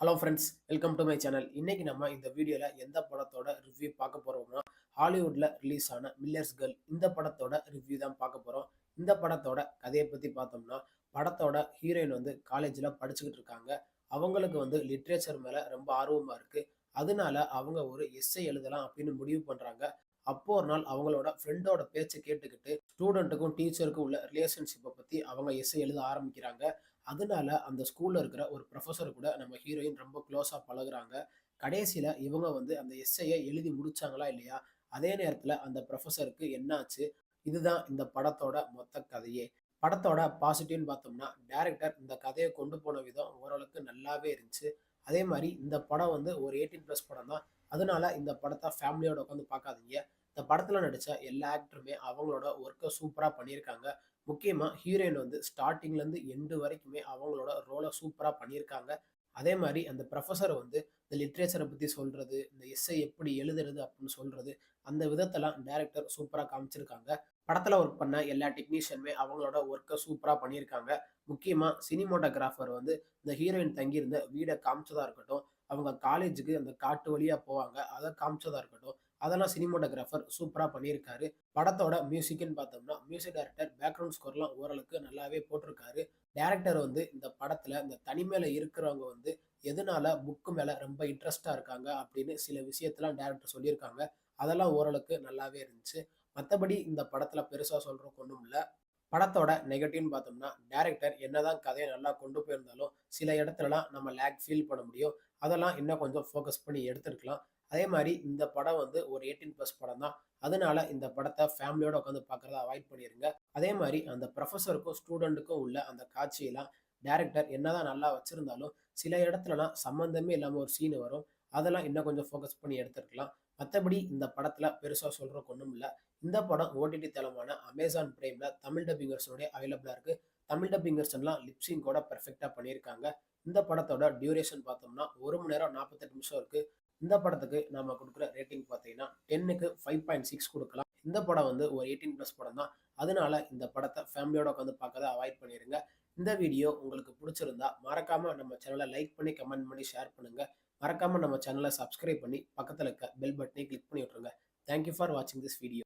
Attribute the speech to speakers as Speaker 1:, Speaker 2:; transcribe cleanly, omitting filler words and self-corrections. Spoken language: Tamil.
Speaker 1: Hello friends, welcome to my channel. இன்னைக்கு நம்ம இந்த வீடியோல எந்த படத்தோட ரிவ்யூ பார்க்க போறோம்னா, ஹாலிவுட்ல ரிலீஸ் ஆன மில்லர்ஸ் கேர்ள் இந்த படத்தோட ரிவ்யூ தான் பார்க்க போறோம். இந்த படத்தோட கதைய பத்தி பார்த்தோம்னா, படத்தோட ஹீரோயின் வந்து காலேஜ்ல படிச்சுக்கிட்டு இருக்காங்க. அவங்களுக்கு வந்து லிட்ரேச்சர் மேல ரொம்ப ஆர்வமா இருக்கு. அதனால அவங்க ஒரு எஸ்ஸே எழுதலாம் அப்படின்னு முடிவு பண்றாங்க. அப்போ ஒரு நாள் அவங்களோட ஃப்ரெண்டோட பேச்ச கேட்டுக்கிட்டு, ஸ்டூடண்ட்டுக்கும் டீச்சருக்கும் உள்ள ரிலேஷன்ஷிப்ப பத்தி அவங்க எஸ்ஸே எழுத ஆரம்பிக்கிறாங்க. அதனால அந்த ஸ்கூல்ல இருக்கிற ஒரு ப்ரொஃபசர் கூட நம்ம ஹீரோயின் ரொம்ப க்ளோஸா பழகுறாங்க. கடைசியில இவங்க வந்து அந்த எஸ்ஸேய எழுதி முடிச்சாங்களா இல்லையா? அதே நேரத்துல அந்த ப்ரொஃபசருக்கு என்ன ஆச்சு? இதுதான் இந்த படத்தோட மொத்த கதையே. படத்தோட பாசிட்டிவ்ன்னு பார்த்தோம்னா, டைரக்டர் இந்த கதைய கொண்டு போன விதம் ஓரளவுக்கு நல்லாவே இருந்துச்சு. அதே மாரி இந்த படம் வந்து ஒரு 18+ படம் தான். அதனால இந்த படத்த ஃபேமிலியோட உட்காந்து பார்க்காதீங்க. இந்த படத்துல நடிச்ச எல்லா ஆக்டருமே அவங்களோட ஒர்க்க சூப்பரா பண்ணியிருக்காங்க. முக்கியமா ஹீரோயின் வந்து ஸ்டார்ட்டிங்ல இருந்து எண்டு வரைக்குமே அவங்களோட ரோல சூப்பரா பண்ணியிருக்காங்க. அதே மாரி அந்த புரொஃபசர் வந்து இந்த லிட்ரேச்சர பத்தி சொல்றது, இந்த எஸ்ஸே எப்படி எழுதுறது அப்படின்னு சொல்றது, அந்த விதத்தெல்லாம் டைரக்டர் சூப்பரா காமிச்சிருக்காங்க. படத்துல ஒர்க் பண்ண எல்லா டெக்னீஷியனுமே அவங்களோட ஒர்க்க சூப்பரா பண்ணியிருக்காங்க. முக்கியமா சினிமாட்டோகிராஃபர் வந்து இந்த ஹீரோயின் தங்கியிருந்த வீட காமிச்சதா இருக்கட்டும், அவங்க காலேஜுக்கு அந்த காட்டு வழியா போவாங்க. அத காமிச்சதா இருக்கட்டும், அதெல்லாம் சினிமாட்டோகிராஃபர் சூப்பரா பண்ணியிருக்காரு. படத்தோட மியூசிக்ன்னு பார்த்தோம்னா, மியூசிக் டைரக்டர் பேக்ரவுண்ட் ஸ்கோர்லாம் ஓரளவுக்கு நல்லாவே போட்டிருக்காரு. டைரக்டர் வந்து இந்த படத்துல இந்த தனிமையில இருக்கிறவங்க வந்து எதனால புக் மேல ரொம்ப இன்ட்ரெஸ்ட்டா இருக்காங்க அப்படின்னு சில விஷயத்தலாம் டைரக்டர் சொல்லியிருக்காங்க. அதெல்லாம் ஓரளவுக்கு நல்லாவே இருந்துச்சு. மத்தபடி இந்த படத்துல பெருசா சொல்றதுக்கு ஒண்ணும் இல்ல. படத்தோட நெகட்டிவ்ன்னு பார்த்தோம்னா, டைரக்டர் என்னதான் கதைய நல்லா கொண்டு போயிருந்தாலும், சில இடத்துலலாம் நம்ம லேக் ஃபீல் பண்ண முடியும். அதெல்லாம் இன்னும் கொஞ்சம் ஃபோக்கஸ் பண்ணி எடுத்திருக்கலாம். அதே மாரி இந்த படம் வந்து ஒரு 18+ படம் தான். அதனால இந்த படத்த ஃபேமிலியோட உட்காந்து பார்க்கிறத அவாய்ட் பண்ணிருங்க. அதே மாரி அந்த புரொஃபசருக்கும், ஸ்டூடண்ட்டுக்கும் உள்ள அந்த காட்சியெல்லாம் டைரக்டர் என்னதான் நல்லா வச்சிருந்தாலும், சில இடத்துலலாம் சம்மந்தமே இல்லாம ஒரு சீன் வரும். அதெல்லாம் இன்னும் கொஞ்சம் ஃபோக்கஸ் பண்ணி எடுத்திருக்கலாம். மத்தபடி இந்த படத்துல பெருசா சொல்றதுக்கு ஒண்ணும் இல்ல. இந்த படம் ஓடிடி தளமான அமேசான் பிரைம்ல தமிழ் டப்பிங் வெர்ஷனோட அவைலபிளா இருக்கு. தமிழ் டப்பிங் வெர்ஷன்லாம் லிப்சிங் கூட பெர்ஃபெக்ட்டா பண்ணியிருக்காங்க. இந்த படத்தோட டியூரேஷன் பார்த்தோம்னா 1 மணி நேரம் 48 நிமிஷம் இருக்கு. இந்த படத்துக்கு நாம குடுக்குற ரேட்டிங் பார்த்தீங்கன்னா 10க்கு 5.6 குடுக்கலாம். இந்த படம் வந்து ஒரு 18+ படம் தான். அதனால இந்த படத்த ஃபேமிலியோட உட்காந்து பார்க்கறத அவாய்ட் பண்ணிருங்க. இந்த வீடியோ உங்களுக்கு புடிச்சிருந்தா மறக்காம நம்ம சேனல லைக் பண்ணி, கமெண்ட் பண்ணி, ஷேர் பண்ணுங்க. மறக்காம நம்ம சேனல சப்ஸ்கிரைப் பண்ணி பக்கத்துல இருக்க பெல் பட்டனையும் கிளிக் பண்ணி விட்டுருங்க. தேங்க் யூ ஃபார் வாட்சிங் திஸ் வீடியோ.